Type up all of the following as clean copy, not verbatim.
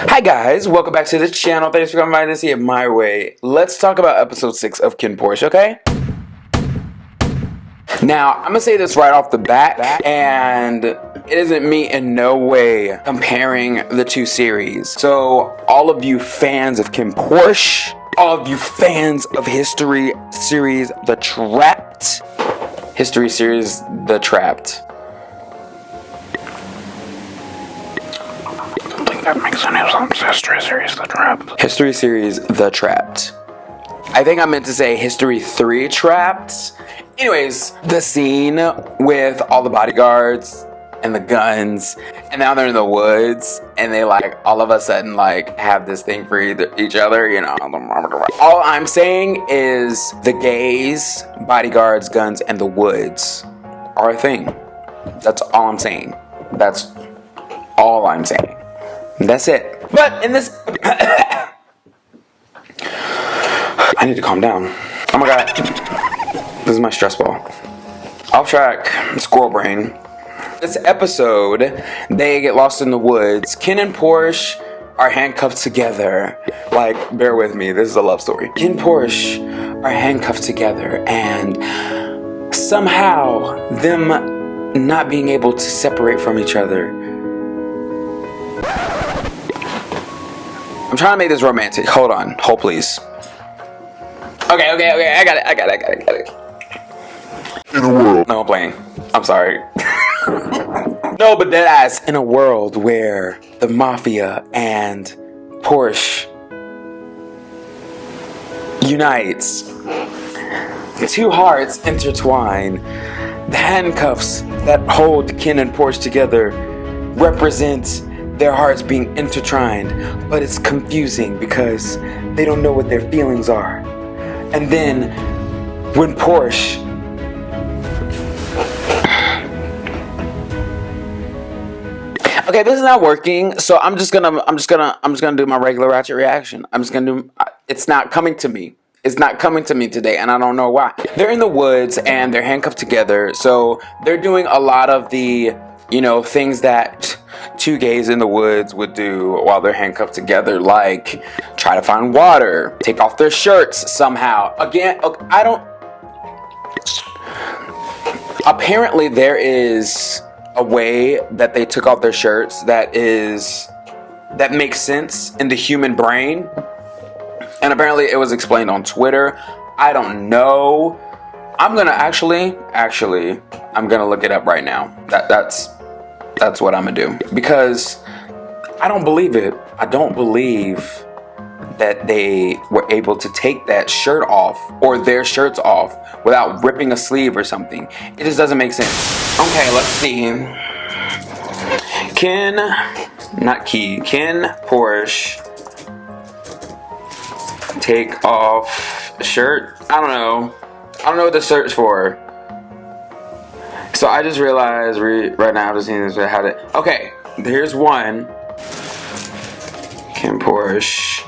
Hi guys, welcome back to the channel. Thanks for coming by to see it my way. Let's talk about episode 6 of Kinnporsche, okay? Now, I'm gonna say this right off the bat, and it isn't me in no way comparing the two series. So, all of you fans of Kinnporsche, all of you fans of History Series The Trapped, History Series The Trapped. That makes any sense. History Series The Trapped. History Series The Trapped. I think I meant to say History 3 Trapped. Anyways, the scene with all the bodyguards and the guns, and now they're in the woods, and they like all of a sudden like have this thing for each other, you know. All I'm saying is the gays, bodyguards, guns, and the woods are a thing. That's all I'm saying. That's all I'm saying. That's it. But in this I need to calm down. Oh my god. This is my stress ball. Off track, squirrel brain. This episode, they get lost in the woods. Kinn and Porsche are handcuffed together. Like, bear with me, this is a love story. Kinn and Porsche are handcuffed together, and somehow them not being able to separate from each other. I'm trying to make this romantic. Hold on. Hold please. Okay. I got it. In a world. No, I'm playing. I'm sorry. No, but deadass. In a world where the Mafia and Porsche unites, two hearts intertwine, the handcuffs that hold Kinn and Porsche together represent their hearts being intertwined, but it's confusing because they don't know what their feelings are. And then when Porsche okay, this is not working, so I'm just gonna do my regular Ratchet reaction. It's not coming to me. It's not coming to me today, and I don't know why. They're in the woods and they're handcuffed together, so they're doing a lot of the, you know, things that two gays in the woods would do while they're handcuffed together, like try to find water, take off their shirts somehow. Again, apparently there is a way that they took off their shirts that makes sense in the human brain, and apparently it was explained on Twitter. I don't know. I'm gonna actually I'm gonna look it up right now. That's what I'm gonna do, because I don't believe it. I don't believe that they were able to take that shirt off, or their shirts off, without ripping a sleeve or something. It just doesn't make sense. Okay, let's see. Kinn Porsche take off shirt. I don't know what the shirt's for. So I just realized right now I'm just seeing this how to. Okay, here's one. Kinn Porsche,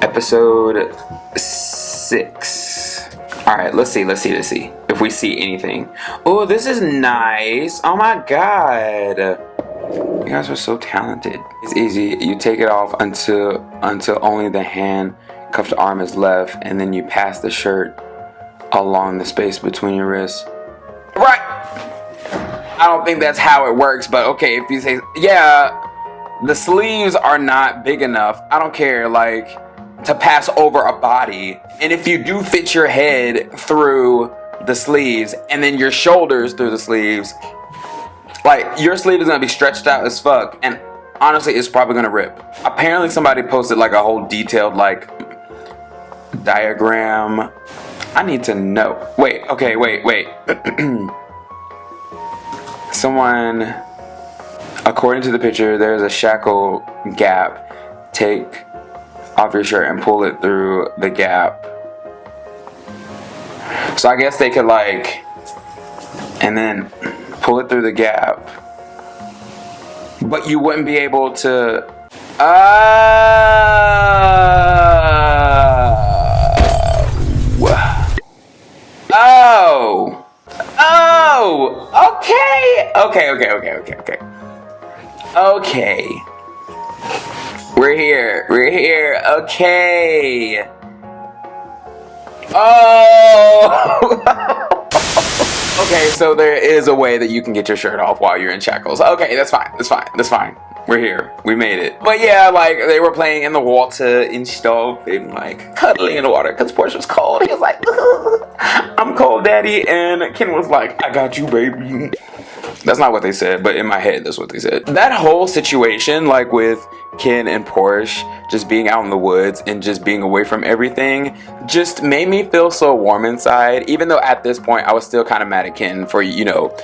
episode 6. All right, let's see if we see anything. Oh, this is nice. Oh my god, you guys are so talented. It's easy. You take it off until only the handcuffed arm is left, and then you pass the shirt along the space between your wrists. Right. I don't think that's how it works, but okay, if you say, yeah, the sleeves are not big enough, I don't care, like, to pass over a body. And if you do fit your head through the sleeves and then your shoulders through the sleeves, like, your sleeve is gonna be stretched out as fuck, and honestly, it's probably gonna rip. Apparently somebody posted like a whole detailed like diagram. I need to know. Wait. Someone, according to the picture, there's a shackle gap. Take off your shirt and pull it through the gap. So I guess they could like, and then pull it through the gap, but you wouldn't be able to. Okay. We're here. We're here. Okay. Oh! Okay, so there is a way that you can get your shirt off while you're in shackles. Okay, that's fine. That's fine. That's fine. We're here. We made it. But yeah, like, they were playing in the water and stuff and, like, cuddling in the water because Porsche was cold. He was like, I'm cold, daddy. And Kinn was like, I got you, baby. That's not what they said, but in my head, that's what they said. That whole situation, like, with Kinn and Porsche just being out in the woods and just being away from everything just made me feel so warm inside, even though at this point I was still kind of mad at Kinn for, you know,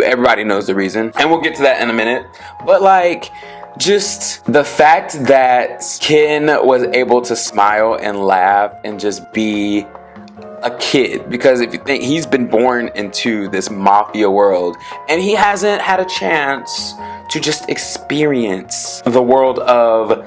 everybody knows the reason, and we'll get to that in a minute. But like, just the fact that Kinn was able to smile and laugh and just be a kid, because if you think, he's been born into this mafia world and he hasn't had a chance to just experience the world of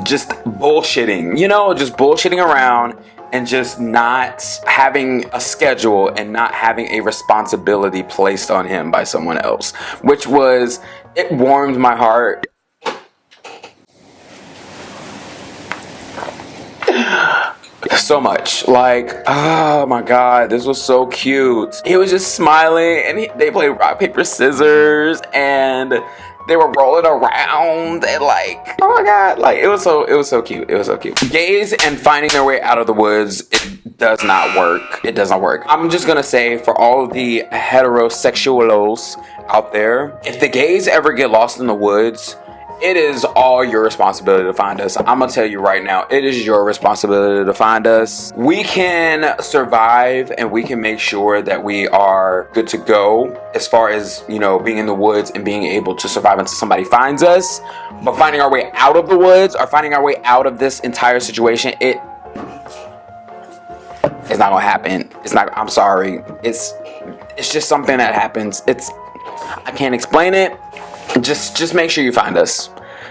just bullshitting, you know, just bullshitting around and just not having a schedule and not having a responsibility placed on him by someone else, which was, it warmed my heart. So much. Like, oh my god, this was so cute. He was just smiling and they played rock, paper, scissors and they were rolling around and like, oh my god, like it was so cute. It was so cute. Gays and finding their way out of the woods, it does not work. It does not work. I'm just gonna say, for all of the heterosexuals out there, if the gays ever get lost in the woods, it is all your responsibility to find us. I'm gonna tell you right now, it is your responsibility to find us. We can survive and we can make sure that we are good to go as far as, you know, being in the woods and being able to survive until somebody finds us. But finding our way out of the woods or finding our way out of this entire situation, it's not gonna happen. It's not, I'm sorry. It's just something that happens. I can't explain it. Just make sure you find us.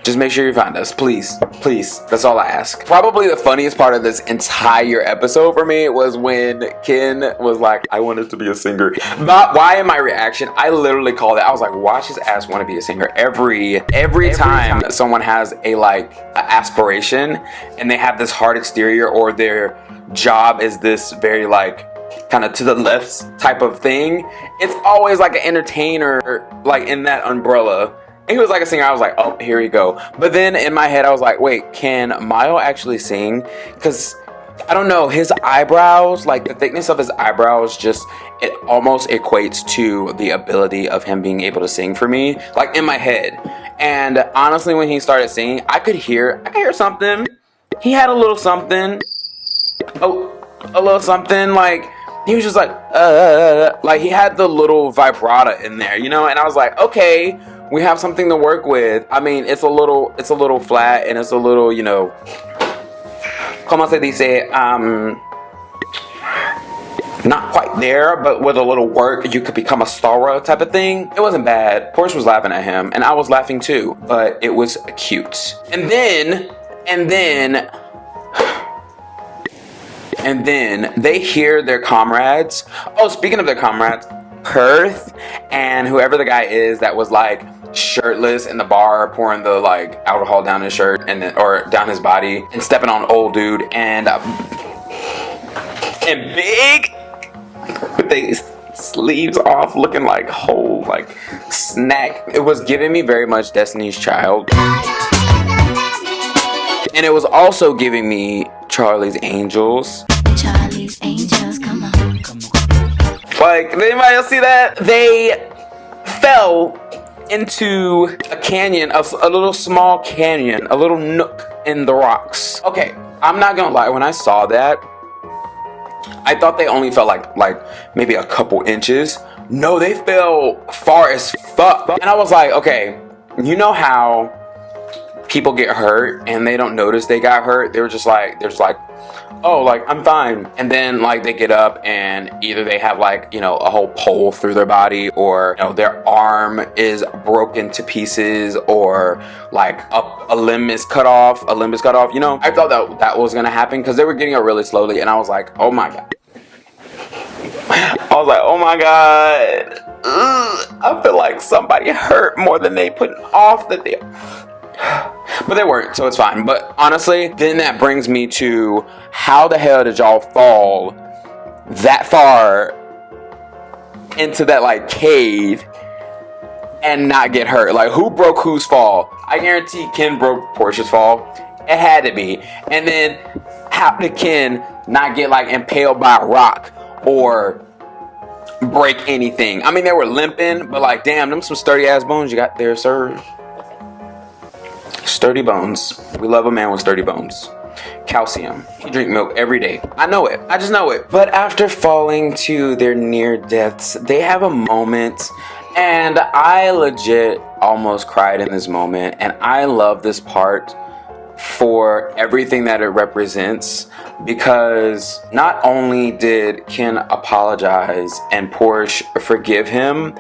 Just make sure you find us, please. That's all I ask. Probably the funniest part of this entire episode for me was when Kinn was like, I wanted to be a singer. Not why in my reaction, I literally called it. I was like, watch his ass want to be a singer. Every time someone has a aspiration and they have this hard exterior, or their job is this very like kind of to the left type of thing, it's always like an entertainer, like in that umbrella. And he was like a singer. I was like, oh, here we go. But then in my head I was like, wait, can Mile actually sing? Because I don't know, his eyebrows, like the thickness of his eyebrows, just, it almost equates to the ability of him being able to sing for me, like in my head. And honestly, when he started singing, I could hear something. He had a little something, a little something, like he was just like he had the little vibrato in there, you know. And I was like, okay, we have something to work with. I mean, it's a little flat and it's a little, you know, como se dice, not quite there, but with a little work you could become a star type of thing. It wasn't bad. Porsche was laughing at him and I was laughing too, but it was cute. And then they hear their comrades. Oh, speaking of their comrades, Perth and whoever the guy is that was like shirtless in the bar pouring the like alcohol down his shirt and then, or down his body and stepping on old dude and big with their sleeves off looking like whole like snack. It was giving me very much Destiny's Child. And it was also giving me Charlie's Angels. Charlie's Angels, come on. Like, did anybody else see that? They fell into a canyon, a little small canyon, a little nook in the rocks. Okay, I'm not gonna lie, when I saw that, I thought they only fell like maybe a couple inches. No, they fell far as fuck. And I was like, okay, you know how people get hurt and they don't notice they got hurt? They're just like, oh, like, I'm fine. And then like they get up and either they have like, you know, a whole pole through their body, or, you know, their arm is broken to pieces, or like a limb is cut off, you know. I thought that was gonna happen because they were getting up really slowly and I was like, oh my god. I was like, oh my god. Ugh. I feel like somebody hurt more than they put off that they... But they weren't, so it's fine. But honestly, then that brings me to, how the hell did y'all fall that far into that like cave and not get hurt? Like, who broke whose fall? I guarantee Kinn broke Porsche's fall. It had to be. And then how did Kinn not get like impaled by a rock or break anything? I mean, they were limping, but like, damn, them some sturdy ass bones you got there, sir. Sturdy bones. We love a man with sturdy bones. Calcium. He drink milk every day. I know it. I just know it. But after falling to their near deaths, they have a moment, and I legit almost cried in this moment. And I love this part for everything that it represents, because not only did Kinn apologize and Porsche forgive him,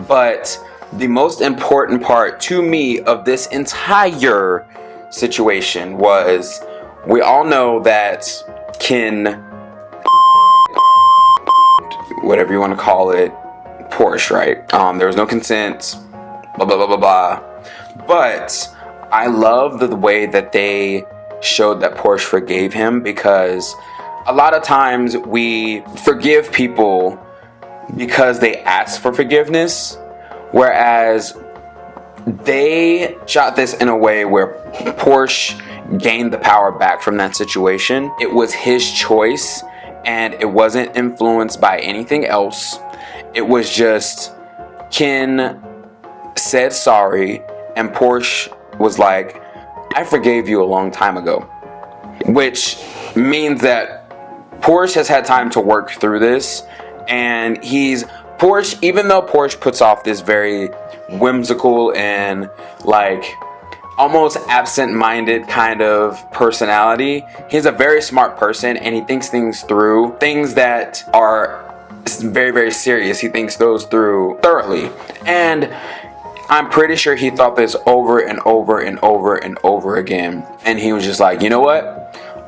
but the most important part to me of this entire situation was, we all know that Kinn, whatever you want to call it, Porsche, right? There was no consent, blah, blah, blah, blah, blah. But I love the way that they showed that Porsche forgave him, because a lot of times we forgive people because they ask for forgiveness, whereas they shot this in a way where Porsche gained the power back from that situation. It was his choice, and it wasn't influenced by anything else. It was just Kinn said sorry, and Porsche was like, I forgave you a long time ago. Which means that Porsche has had time to work through this, and Porsche, even though Porsche puts off this very whimsical and like almost absent-minded kind of personality, he's a very smart person, and he thinks things through. Things that are very, very serious, he thinks those through thoroughly. And I'm pretty sure he thought this over and over and over and over again. And he was just like, you know what?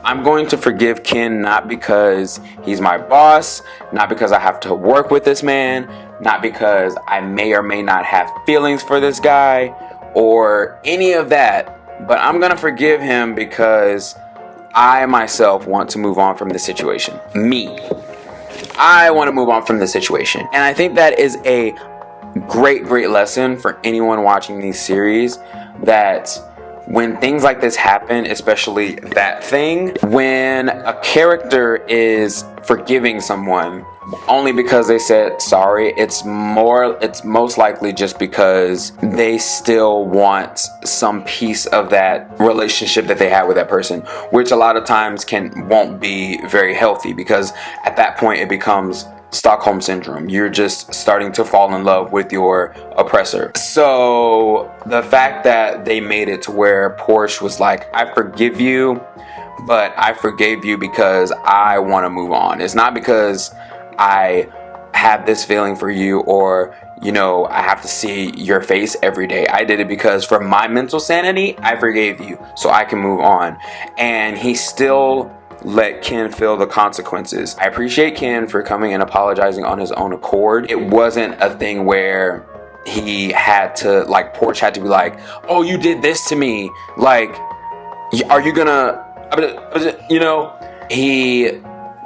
I'm going to forgive Kinn, not because he's my boss, not because I have to work with this man, not because I may or may not have feelings for this guy or any of that, but I'm going to forgive him because I myself want to move on from this situation. I want to move on from this situation. And I think that is a great lesson for anyone watching these series, that when things like this happen, especially that thing, when a character is forgiving someone only because they said sorry, it's most likely just because they still want some piece of that relationship that they had with that person, which a lot of times won't be very healthy, because at that point it becomes Stockholm syndrome. You're just starting to fall in love with your oppressor. So the fact that they made it to where Porsche was like, I forgive you, but I forgave you because I want to move on. It's not because I have this feeling for you, or I have to see your face every day. I did it because for my mental sanity, I forgave you so I can move on. And he still let Kinn feel the consequences. I appreciate Kinn for coming and apologizing on his own accord. It wasn't a thing where he had to, like, Porsche had to be like, oh, you did this to me, like, are you gonna, he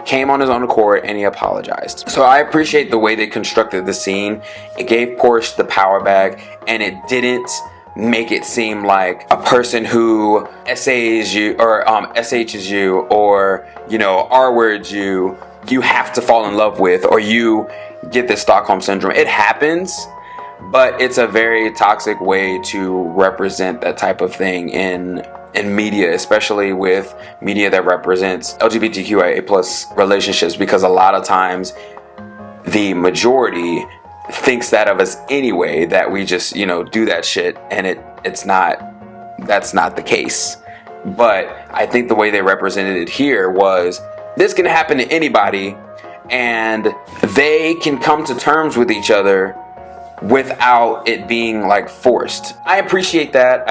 came on his own accord and he apologized. So I appreciate the way they constructed the scene. It gave Porsche the power back, and it didn't make it seem like a person who SAs you or SHs you or R-words you have to fall in love with, or you get this Stockholm syndrome. It happens, but it's a very toxic way to represent that type of thing in media, especially with media that represents LGBTQIA plus relationships, because a lot of times the majority thinks that of us anyway, that we just do that shit, and that's not the case. But I think the way they represented it here was, this can happen to anybody, and they can come to terms with each other without it being like forced. I appreciate that.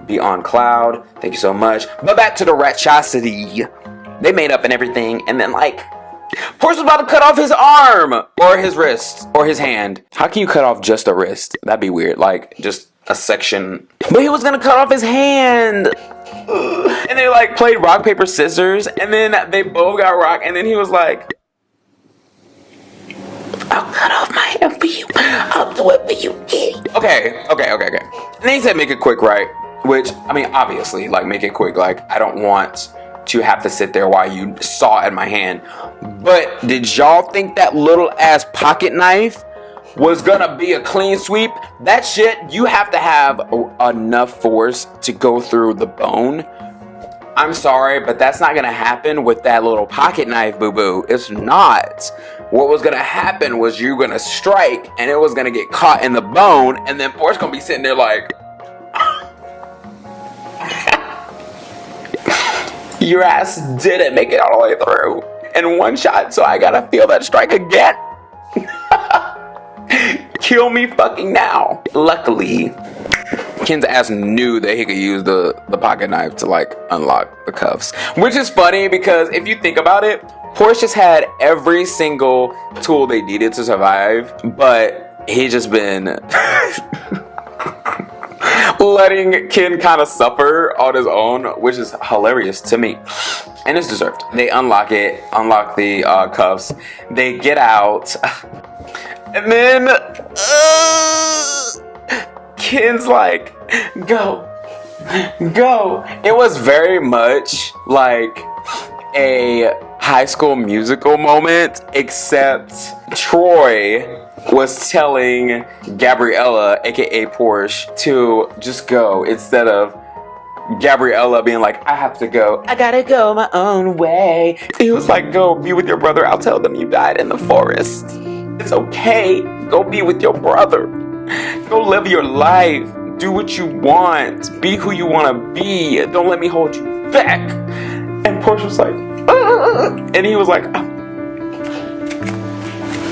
Be on cloud, thank you so much. But back to the ratchosity. They made up and everything, and then like Porsche was about to cut off his arm or his wrist or his hand. How can you cut off just a wrist? That'd be weird. Like, just a section, but he was gonna cut off his hand. And they like played rock, paper, scissors, and then they both got rock, and then he was like, I'll cut off my hand for you. I'll do it for you. Okay. And then he said, make it quick, right? Which, I mean, obviously, like, make it quick. Like, I don't want to have to sit there while you saw at my hand. But did y'all think that little ass pocket knife was gonna be a clean sweep? That shit, you have to have enough force to go through the bone. I'm sorry, but that's not gonna happen with that little pocket knife, boo-boo. It's not. What was gonna happen was you're gonna strike and it was gonna get caught in the bone, and then Porsche gonna be sitting there like, your ass didn't make it all the way through in one shot, so I gotta feel that strike again. Kill me fucking now. Luckily, Kinn's ass knew that he could use the pocket knife to like unlock the cuffs, which is funny because if you think about it, Porsche just had every single tool they needed to survive, but he just been letting Kinn kind of suffer on his own, which is hilarious to me, and it's deserved. They unlock the cuffs, they get out, and then Kinn's like, go. It was very much like a High School Musical moment, except Troy was telling Gabriella, aka Porsche, to just go, instead of Gabriella being like, I have to go, I gotta go my own way. He was like, go be with your brother, I'll tell them you died in the forest. It's okay, go be with your brother. Go live your life. Do what you want. Be who you want to be. Don't let me hold you back. And Porsche was like, and he was like,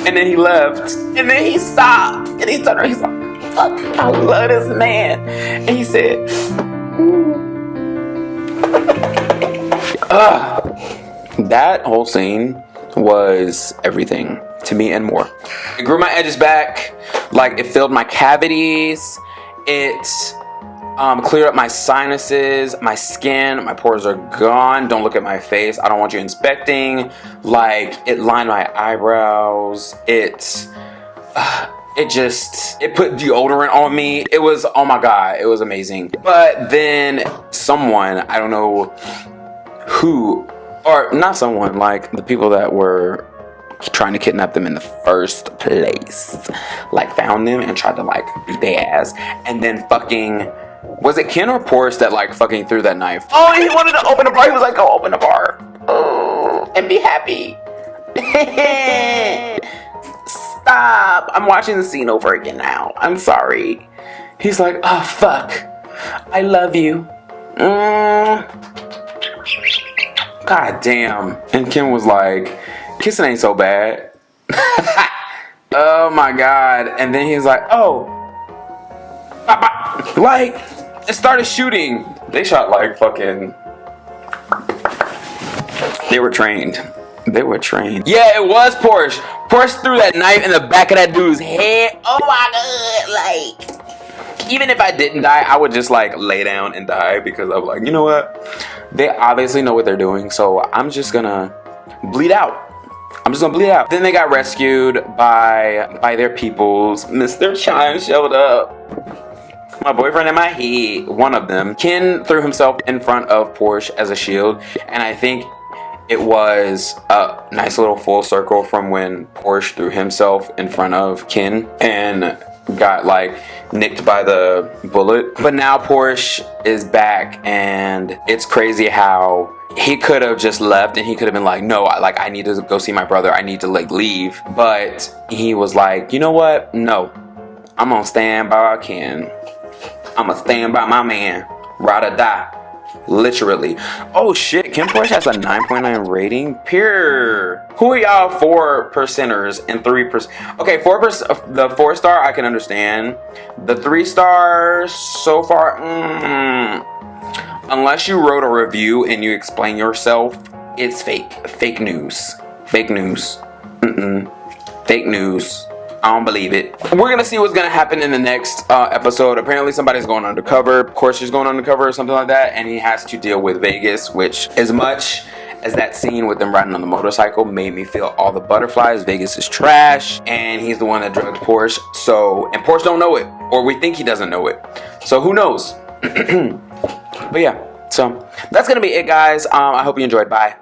and then he left. And then he stopped. And he turned around. He's like, fuck, I love this man. And he said, that whole scene was everything to me and more. It grew my edges back, like it filled my cavities, it cleared up my sinuses, my skin, my pores are gone. Don't look at my face, I don't want you inspecting. Like, it lined my eyebrows, it put deodorant on me. It was, oh my god, it was amazing. But then someone, I don't know who, or not someone, like the people that were trying to kidnap them in the first place, like found them and tried to like beat their ass, and then fucking, was it Kinn or Porsche that like fucking threw that knife? Oh, he wanted to open the bar. He was like, go open the bar, oh, and be happy. Stop, I'm watching the scene over again now, I'm sorry. He's like, oh fuck, I love you. God damn. And Kinn was like, kissing ain't so bad. Oh my god. And then he's like, oh, like, it started shooting. They shot like fucking, they were trained. Yeah, it was Porsche. Porsche threw that knife in the back of that dude's head. Oh my god. Like, even if I didn't die, I would just like lay down and die, because I'm like, you know what, they obviously know what they're doing, so I'm just gonna bleed out. Then they got rescued by their peoples. Mr. Chime showed up. My boyfriend in my head, one of them. Kinn threw himself in front of Porsche as a shield, and I think it was a nice little full circle from when Porsche threw himself in front of Kinn and got like nicked by the bullet. But now Porsche is back, and it's crazy how he could have just left and he could have been like, no, I need to go see my brother, I need to like leave. But he was like, you know what, no, I'm gonna stand by Kinn. I'm gonna stand by my man, ride or die. Literally. Oh shit, Kinnporsche has a 9.9 rating. Pure. Who are y'all 4%ers and 3%? Okay, 4%. The 4-star I can understand. The 3-star so far, unless you wrote a review and you explain yourself, it's fake. Fake news. Fake news. Fake news. I don't believe it. We're gonna see what's gonna happen in the next episode. Apparently somebody's going undercover. Porsche's going undercover or something like that, and he has to deal with Vegas, which, as much as that scene with them riding on the motorcycle made me feel all the butterflies, Vegas is trash, and he's the one that drugged Porsche. So, and Porsche don't know it, or we think he doesn't know it. So who knows? But yeah, so that's gonna be it, guys. I hope you enjoyed. Bye.